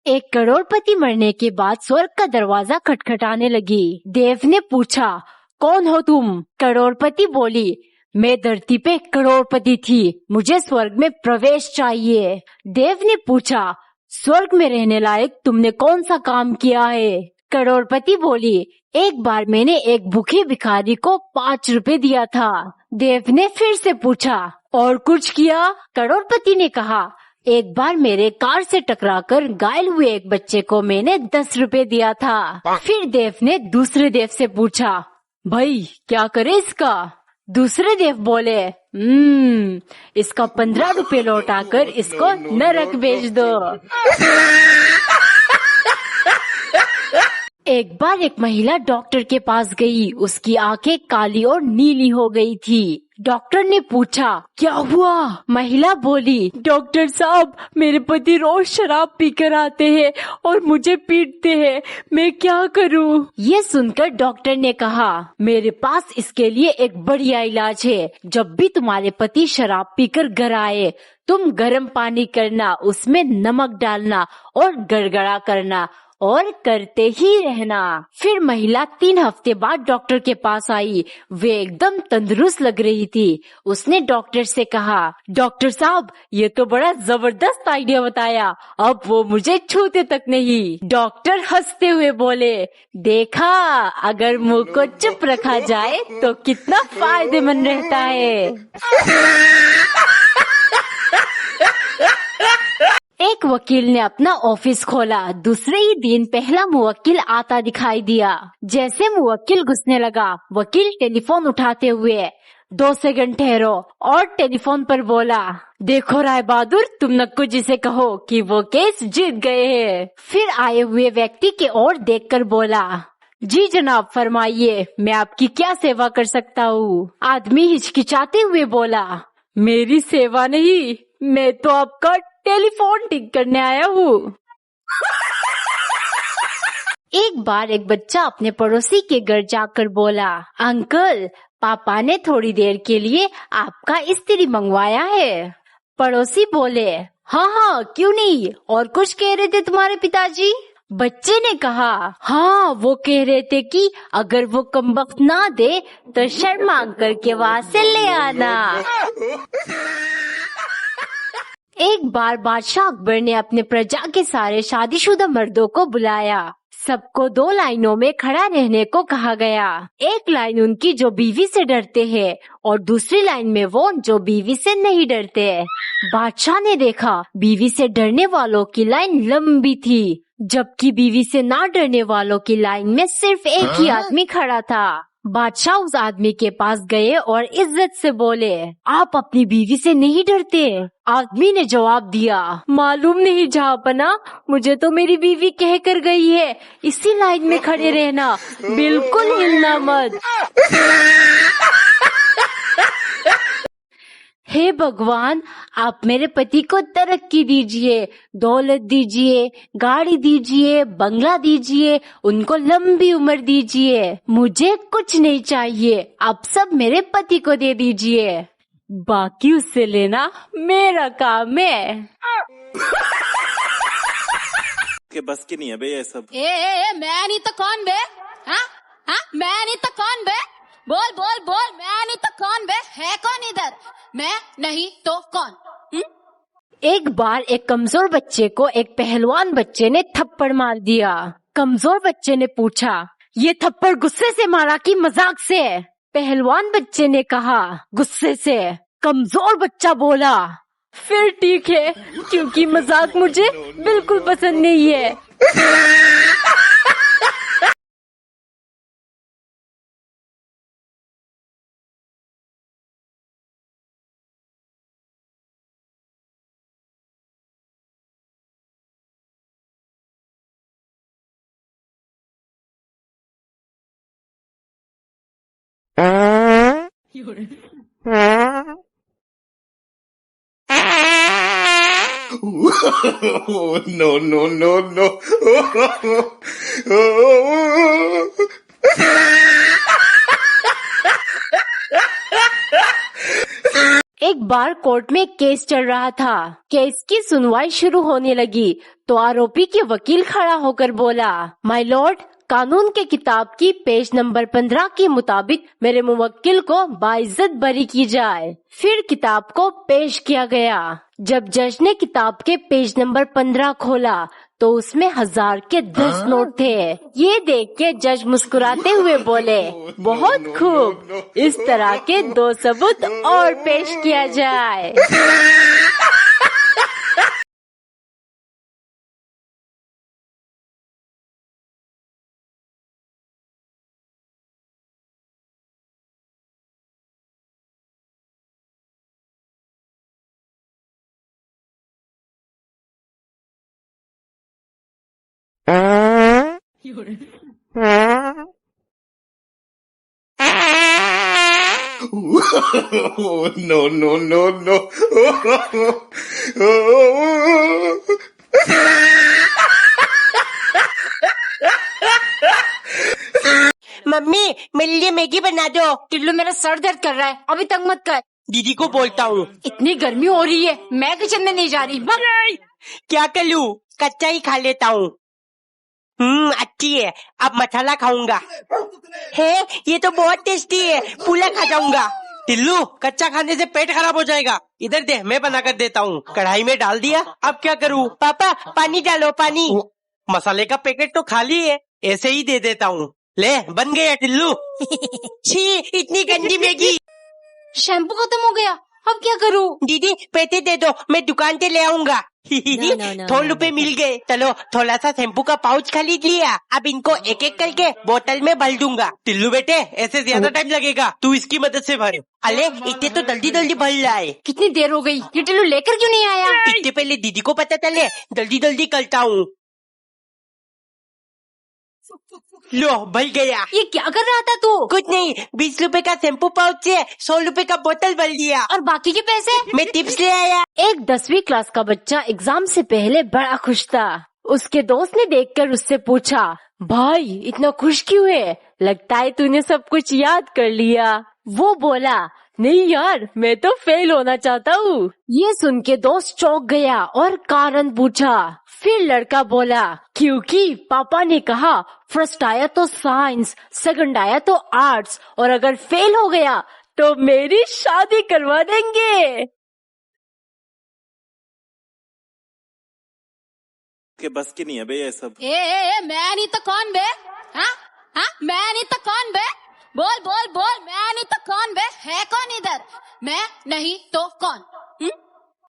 एक करोड़पति मरने के बाद स्वर्ग का दरवाजा खटखटाने लगी। देव ने पूछा, कौन हो तुम? करोड़पति बोली, मैं धरती पे करोड़पति थी, मुझे स्वर्ग में प्रवेश चाहिए। देव ने पूछा, स्वर्ग में रहने लायक तुमने कौन सा काम किया है? करोड़पति बोली, एक बार मैंने एक भूखे भिखारी को 5 रुपए दिया था। देव ने फिर से पूछा, और कुछ किया? करोड़पति ने कहा, एक बार मेरे कार से टकराकर घायल हुए एक बच्चे को मैंने 10 रुपए दिया था। फिर देव ने दूसरे देव से पूछा, भाई क्या करे इसका? दूसरे देव बोले, इसका 15 रुपए लौटाकर इसको नरक भेज दो। एक बार एक महिला डॉक्टर के पास गई। उसकी आंखें काली और नीली हो गई थी। डॉक्टर ने पूछा, क्या हुआ? महिला बोली, डॉक्टर साहब, मेरे पति रोज शराब पीकर आते हैं और मुझे पीटते हैं, मैं क्या करूं? ये सुनकर डॉक्टर ने कहा, मेरे पास इसके लिए एक बढ़िया इलाज है। जब भी तुम्हारे पति शराब पीकर घर आए, तुम गर्म पानी करना, उसमें नमक डालना और गड़गड़ा करना और करते ही रहना। फिर महिला 3 हफ्ते बाद डॉक्टर के पास आई। वे एकदम तंदुरुस्त लग रही थी। उसने डॉक्टर से कहा, डॉक्टर साहब, ये तो बड़ा जबरदस्त आइडिया बताया, अब वो मुझे छूते तक नहीं। डॉक्टर हंसते हुए बोले, देखा, अगर मुंह को चुप रखा जाए तो कितना फायदेमंद रहता है। एक वकील ने अपना ऑफिस खोला। दूसरे ही दिन पहला मुवक्किल आता दिखाई दिया। जैसे मुवक्किल घुसने लगा, वकील टेलीफोन उठाते हुए, 2 सेकंड ठहरो, और टेलीफोन पर बोला, देखो राय बहादुर, तुम नक्कू जी से कहो कि वो केस जीत गए हैं। फिर आए हुए व्यक्ति की ओर देखकर बोला, जी जनाब, फरमाइए, मैं आपकी क्या सेवा कर सकता हूँ? आदमी हिचकिचाते हुए बोला, मेरी सेवा नहीं, मैं तो आपका टेलीफोन ठीक करने आया हूँ। एक बार एक बच्चा अपने पड़ोसी के घर जाकर बोला, अंकल, पापा ने थोड़ी देर के लिए आपका इस्त्री मंगवाया है। पड़ोसी बोले, हाँ हाँ, क्यों नहीं, और कुछ कह रहे थे तुम्हारे पिताजी? बच्चे ने कहा, हाँ, वो कह रहे थे कि अगर वो कमबख्त ना दे तो शर्म मांग करके वहाँ से ले आना। एक बार बादशाह अकबर ने अपने प्रजा के सारे शादीशुदा मर्दों को बुलाया। सबको 2 लाइनों में खड़ा रहने को कहा गया। एक लाइन उनकी जो बीवी से डरते हैं और दूसरी लाइन में वो जो बीवी से नहीं डरते। बादशाह ने देखा, बीवी से डरने वालों की लाइन लंबी थी, जबकि बीवी से ना डरने वालों की लाइन में सिर्फ एक ही आदमी खड़ा था। बादशाह उस आदमी के पास गए और इज्जत से बोले, आप अपनी बीवी से नहीं डरते? आदमी ने जवाब दिया, मालूम नहीं जहाँपना, मुझे तो मेरी बीवी कह कर गई है, इसी लाइन में खड़े रहना, बिल्कुल हिलना मत। हे भगवान, आप मेरे पति को तरक्की दीजिए, दौलत दीजिए, गाड़ी दीजिए, बंगला दीजिए, उनको लंबी उम्र दीजिए। मुझे कुछ नहीं चाहिए, आप सब मेरे पति को दे दीजिए, बाकी उससे लेना मेरा काम है। के बस की नहीं है बे ये सब। मैं नहीं तो कौन बे? हाँ, मैं नहीं तो कौन बे? बोल बोल बोल, मैं नहीं तो कौन बे? है कौन इधर? मैं नहीं तो कौन? एक बार एक कमजोर बच्चे को एक पहलवान बच्चे ने थप्पड़ मार दिया। कमजोर बच्चे ने पूछा, ये थप्पड़ गुस्से से मारा कि मजाक से? पहलवान बच्चे ने कहा, गुस्से से। कमजोर बच्चा बोला, फिर ठीक है, क्योंकि मजाक मुझे बिल्कुल पसंद नहीं है। No, no, no, no. एक बार कोर्ट में केस चल रहा था। केस की सुनवाई शुरू होने लगी तो आरोपी के वकील खड़ा होकर बोला, माय लॉर्ड, कानून के किताब की पेज नंबर 15 के मुताबिक मेरे मुवक्किल को बाइज्जत बरी की जाए। फिर किताब को पेश किया गया। जब जज ने किताब के पेज नंबर 15 खोला तो उसमें 1000 के 10 नोट थे। ये देख के जज मुस्कुराते हुए बोले, बहुत खूब, इस तरह के 2 सबूत और पेश किया जाए। Oh, no, no, no, no. Mummy, मेरे लिए मैगी बना दो। टिल्लू, मेरा सर दर्द कर रहा है, अभी तक मत कर। दीदी को बोलता हूँ। इतनी गर्मी हो रही है, मैं किचन में नहीं जा रही। क्या कर लूं? कच्चा ही खा लेता हूँ। अच्छी है, अब मसाला खाऊंगा। है, ये तो बहुत टेस्टी है, पूरा खा जाऊंगा। टिल्लू, कच्चा खाने से पेट खराब हो जाएगा। इधर दे, मैं बना कर देता हूँ। कढ़ाई में डाल दिया, अब क्या करूँ? पापा, पानी डालो, पानी। मसाले का पैकेट तो खाली है, ऐसे ही दे देता हूँ। ले, बन गया टिल्लू। छी, इतनी गंदी मैगी। शैम्पू खत्म हो गया, अब क्या करूँ? दीदी, पैसे दे दो, मैं दुकान से ले आऊंगा। थोड़े रुपए मिल गए। चलो, थोड़ा सा शैम्पू का पाउच खरीद लिया। अब इनको एक एक करके बोतल में भर दूंगा। टिल्लू बेटे, ऐसे ज्यादा टाइम लगेगा, तू इसकी मदद से भर। अरे, इतने तो जल्दी जल्दी भर रहा है। कितनी देर हो गई, ये टिल्लू लेकर क्यों नहीं आया? इससे पहले दीदी को पता चले, जल्दी जल्दी करता हूँ। लो, भर गया। ये क्या कर रहा था तू? कुछ नहीं, 20 रुपए का शैम्पू पाउच से 100 रुपए का बोतल भर लिया। और बाकी के पैसे? मैं टिप्स ले आया। एक 10वीं क्लास का बच्चा एग्जाम से पहले बड़ा खुश था। उसके दोस्त ने देखकर उससे पूछा, भाई इतना खुश क्यों है? लगता है तूने सब कुछ याद कर लिया। वो बोला, नहीं यार, मैं तो फेल होना चाहता हूँ। ये सुन के दोस्त चौंक गया और कारण पूछा। फिर लड़का बोला, क्योंकि पापा ने कहा फर्स्ट आया तो साइंस, सेकंड आया तो आर्ट्स, और अगर फेल हो गया तो मेरी शादी करवा देंगे। के बस की नहीं है बे ये सब। मैं नहीं तो कौन बे? हाँ, मैं नहीं तो कौन बे? बोल बोल बोल, मैं नहीं तो कौन बे? है कौन इधर? मैं नहीं तो कौन?